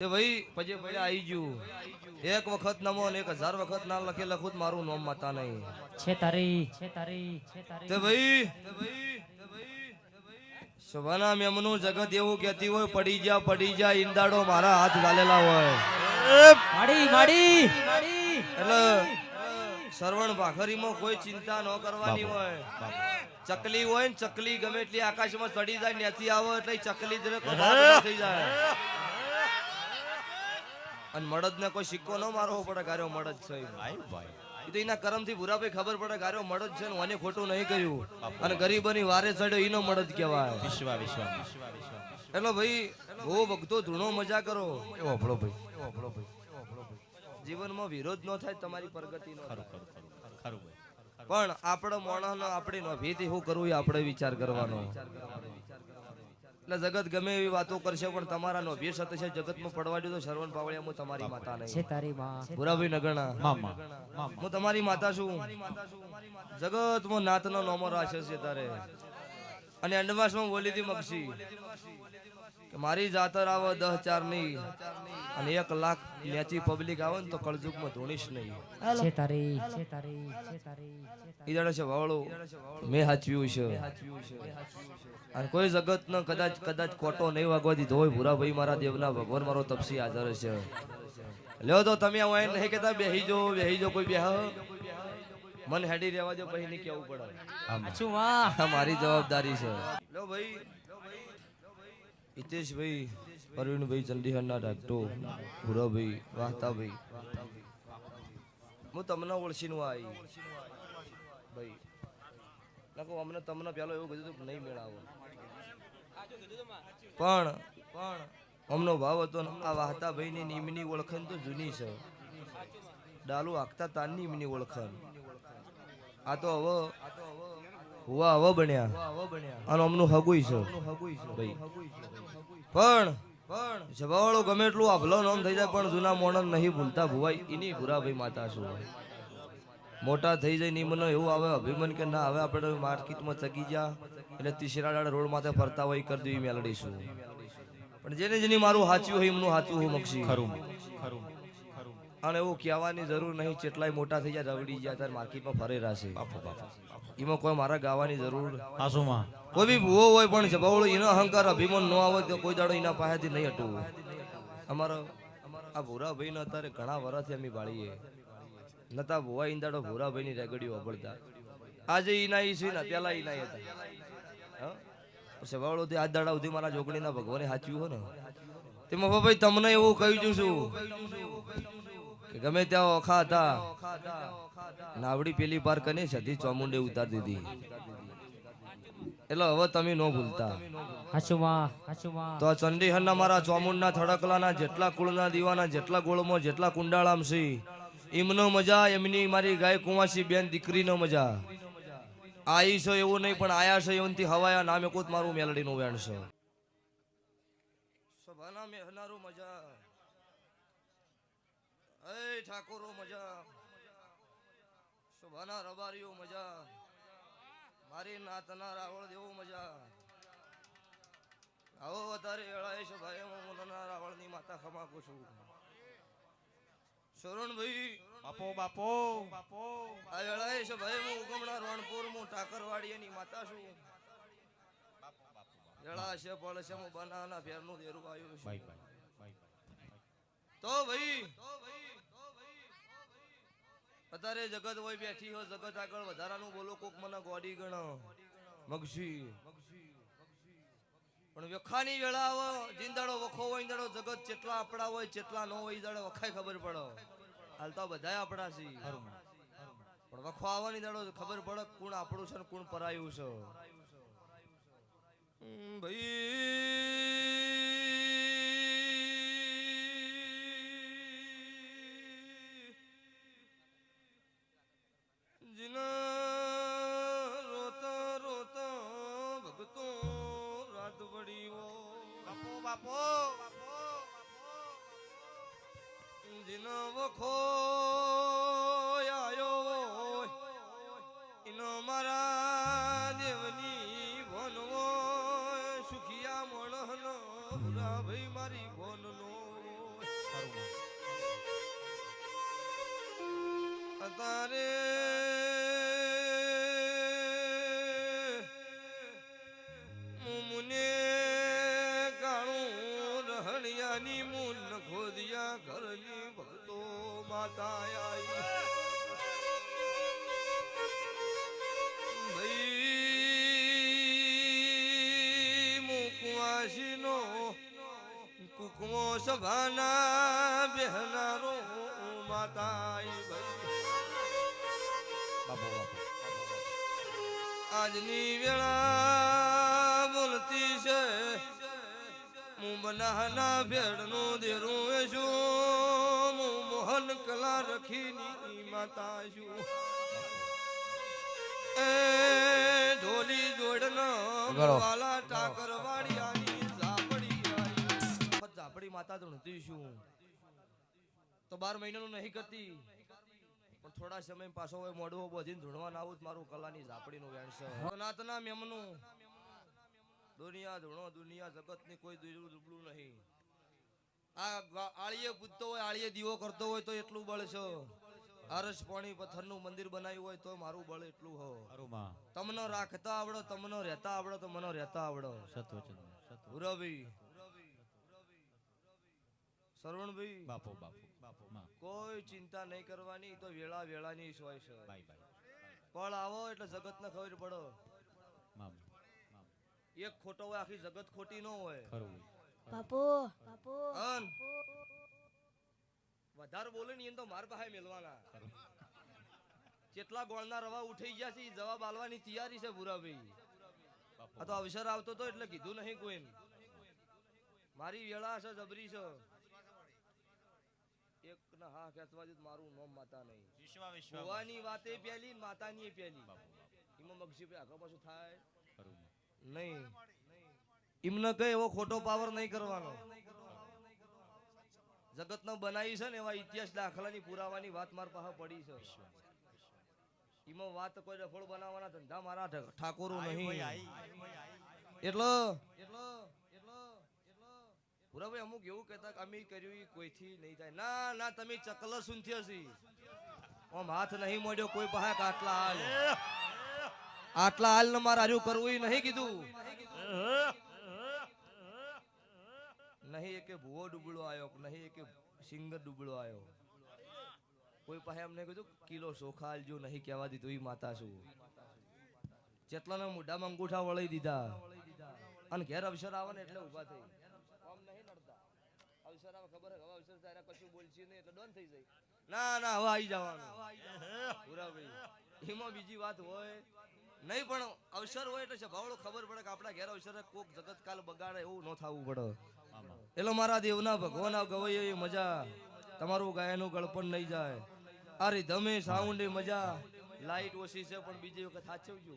તે ભાઈ પછી ભાઈ આવી ગયું એક વખત નમો ને 1000 વખત ના લખે લખું મારું નામ માતા નહીં છે તારી તે ભાઈ શોભાના મેમનું જગત એવું કહેતી હોય પડી જા ઈંદાડો મારા હાથ ચાલેલા હોય એટલે સરવણ ભાખરીમાં કોઈ ચિંતા ન કરવાની હોય ચકલી હોય ને ચકલી ગમે એટલી આકાશમાં ચડી જાય ત્યાંથી આવે એટલે ચકલી જ થઈ જાય અને મળદ ને કોઈ સિક્કો ન મારવો પડે ગાર્યો મળદ છે એ તો એના કર્મ થી ભૂરાભાઈ ખબર પડે ગાર્યો મળદ છે ને મને ખોટું નહીં કર્યું અને ગરીબની વારે ચડ્યો એનો મળદ કહેવાય એટલે ભાઈ બહુ ભક્તો ધૂણો મજા કરો એવો ભળો ભાઈ જીવનમાં વિરોધ ન થાય તમારી પ્રગતિ નો પણ આપણો માણસ આપણી નોભીથી શું કરવું એ આપણે વિચાર કરવાનો એટલે જગત ગમે એવી વાતો કરશે પણ તમારા નોભી સાથે છે જગતમાં પડવા દો તો શરવણ પાવળિયા હું તમારી માતા નહીં છે તારી માં ભૂરાભાઈ નગણા હું તમારી માતા છું જગતમાં નાતનો નોમો રાશે છે તારે અને અંડમાસમાં બોલી હતી મક્ષી કે મારી જાતર આવે 10-4 ની અને 1 લાખ નેચી પબ્લિક આવે ને તો કળજુગમાં ધોણીશ નહીં છે તારી ઈ જડે છે વાવળો મેં હાચવ્યું છે અને કોઈ જગત નો કદાચ કોટો નહીં વાગવા દીધો હોય ભૂરાભાઈ મારા દેવના ભગવાન મારો તપસી હાજર છે લ્યો તો તમે અહીં નહીં કેતા બેહી જો કોઈ બેહ મન હેડી રહેવા દો પછી નહીં કેવું પડે અચ્છું વાહ મારી જવાબદારી છે લ્યો ભાઈ હિતેશભાઈ પ્રવીણભાઈ ચંડીહરના ડાક્ટો ભૂરાભાઈ વાહતાભાઈ હું તમને ઓળખીનું આવી ભાઈ નાખો અમને તમને પેલો એવું કીધું નહીં મેળાવો પણ અમનો ભાવ હતો આ વાહતા ભાઈ ની નીમની ઓળખાણ તો જૂની છે ડાલુ આખતા તાન નીમની ઓળખાણ આ તો હવે બન્યા અને અમનું હગુઈ છે ભાઈ પણ જવાવાળો ગમે એટલું આભલો નામ થઈ જાય પણ જૂના મોણન નહીં ભૂલતા ભુવાઈ એની ભૂરાભાઈ માતા શું મોટા થઈ જાય નિમનો એવું આવે અભિમન કે ના હવે આપણે માર્કેટમાં ચગી જા એટલે તીસરા રોડ માથે ફરતા હોય કરી દેવી મેલડીશું પણ જેની મારું સાચું હોય એમનું સાચું હું મક્ષી ખરું અને એવું કહેવાની જરૂર નહીં કેટલાય મોટા થઈ જાય રવડી જાય ત્યારે માર્કેટમાં ફરે રહેશે એમાં કોઈ મારા ગાવાની જરૂર કોઈ બી ભૂવો હોય પણ જબાવળો એનો અહંકાર અભિમાન ન આવે તો કોઈ દાડો એના પાસેથી નહીં હટવું અમારા આ ભૂરાભાઈ ને અત્યારે ઘણા વર્ષથી અમે બાળીએ નતા ભુવા ઈંદાડો ભૂરાભાઈ ની રેગડીઓ અબળતા આજે ઈના ઈ છે ને પેલા ઈના હતા સવાળો થી આજ દાડા સુધી મારા જોગણીના ભગવાને સાચ્યું હો ને તેમાં ભાઈ તમને એવું કહી છું કે ગમે ત્યાં ઓખા હતા નાવડી પેલી પાર કને સધી ચોમુંડે ઉતાર દીધી એટલે હવે તમે ન ભૂલતા તો ચંડીહરના મારા ચોમુંડના થડકલાના જેટલા કુળના દીવાના જેટલા ગોળમાં જેટલા કુંડાળામ છે એમનો મજા એમની મારી ગાય કુંવાસી બેન દીકરીનો મજા આઈ છે એવું નહીં પણ આયા છે એવનથી હવાયા નામે કોત મારું મેલડીનું વેણ છે સભાના મેહનારો મજા એ ઠાકોરો મજા સભાના રબારીઓ મજા મારી નાતના રાવળ દેવો મજા આવો વધારે એળાય છે ભાઈ હું મુનના રાવળની માતા ખમાકું છું શરણભાઈ બાપો આ વેળાએ છે ભાઈ હું ઉગમણા રણપુર હું ટાકરવાડીની માતા છું વેળા છે પળ છે હું બનાના ફેરનું દેરું આવ્યું છું તો ભાઈ અત્યારે જગત હોય બેઠી હોય જગત આગળ વધારાનું બોલો કોક મને ગોડી ગણો મગસી પણ વખાની વેળા આવે જીંદાડો વખો હોય ઇંદાડો જગત જેટલા આપડા હોય જેટલા ન હોય ઇંદાડો વખાય ખબર પડે હાલ તો બધાય આપડા છે પણ વખો આવવાની દાડો ખબર પડે કોણ આપણું છે ને કોણ પરાયું છે ભાઈ જીના રોતા રોતા ભગતો રાત પડીઓ બાપો જીનો વખો આયો ઇનો મારા દેવની ભણવો સુખિયા મણનો ભૂરા ભાઈ મારી ભણનો તારે મુને કાણું રહણિયાની મુન ખોદિયા ઘરની ભક્તો માતા આઈ ભાઈ મુકવાસીનો કુકમો સભાના બેહનારો માતા આઈ ભાઈ આજની વેળા બોલતી છે હું બનાહના ભેડનું દેરું છું હું મોહન કલા રખીની માતા છું એ ઢોલી જોડનો વાલા ટાકર વાડિયાની ઝાપડી આઈ ઝાપડી માતા ધૂણતી છું તો 12 મહિનાનું નહીં કરતી પણ થોડા સમય પાછો હોય મોડવો બોધીને ધૂણવા ના આવું મારું કલાની ઝાપડીનું વેણ છે સનાતના મેમનું દુનિયા ધૂણો દુનિયા જગતની કોઈ દુબળું નહીં આ આળીએ પૂજતો હોય આળીએ દીવો કરતો હોય તો એટલું બળ છે અરસ પાણી પથ્થરનું મંદિર બનાવ્યું હોય તો મારું બળ એટલું હો તમને રાખતા આવડો તમને રહેતા આવડો તો મને રહેતા આવડો ભુરાભાઈ સરવણભાઈ બાપો કોઈ ચિંતા નહીં કરવાની તો વેળા વેળાની જ હોય છે પણ આવો એટલે જગતને ખબર પડો એક ખોટો હોય આખી જગત ખોટી ન હોય બાપુ બાપુ અન વધારે બોલે ને તો માર પાસે મેલવાના જેટલા ગોળના રવા ઉઠી ગયા છે જવાબ આલવાની તૈયારી છે ભુરાભાઈ આ તો અવસર આવતો તો એટલે કીધું નહીં કોઈ મારી વેળા છે જબરી છે એક ના હા ખેંચવા જ મારું નામ માતા નહીં ભુવાની વાતે પેલી માતાની પેલી એમાં મગજી આગળ પાછું થાય નહીં એમને કઈ એવો ખોટો પાવર નહીં કરવાનો જગત નો બનાવી છે ને એવા ઇતિહાસ દાખલાની પુરાવાની વાત માર પાસે પડી છે એમાં વાત કોઈ રફળ બનાવવાના ધંધા મારા ઠાકોરો નહીં એટલો પુરાભાઈ અમુક એવું કહેતા કે અમે કર્યું કોઈથી નહીં થાય ના ના તમે ચકલ સુનથી હશી આમ હાથ નહીં મોડ્યો કોઈ પાસે આટલા હાલ ને મારે હાર્યું કરવું નહીં કીધું નહીં એકે ભૂવો ડૂબળો આવ્યો નહીં એકે સિંગર ડૂબળો આવ્યો કોઈ પાસે એમને કીધું કિલો ચોખા આલજો નહીં કહેવા દીધું એ માતા છું જેટલાના મોઢામાં અંગૂઠા વળી દીધા અને ઘેર અવસર આવે ને એટલે ઉભા થઈ આમ નહીં નડતા અવસર આવે ખબર હવે અવસર તારા કશું બોલશે નહીં એટલે ડોન થઈ જાય ના ના હવે આવી જવાનું પૂરા ભાઈ એમાં બીજી વાત હોય નહીં પણ અવસર હોય એટલે સ્વભાવડો ખબર પડે કે આપણા ઘેર અવસર કોક જગત કાલ બગાડે એવું ન થવું પડે એટલે મારા દેવના ભગવાન ગવાય એ મજા તમારું ગાયનું ગળપણ નહીં જાય આ રીધમે સાઉન્ડ મજા લાઈટ ઓછી છે પણ બીજી વખત સાચવજો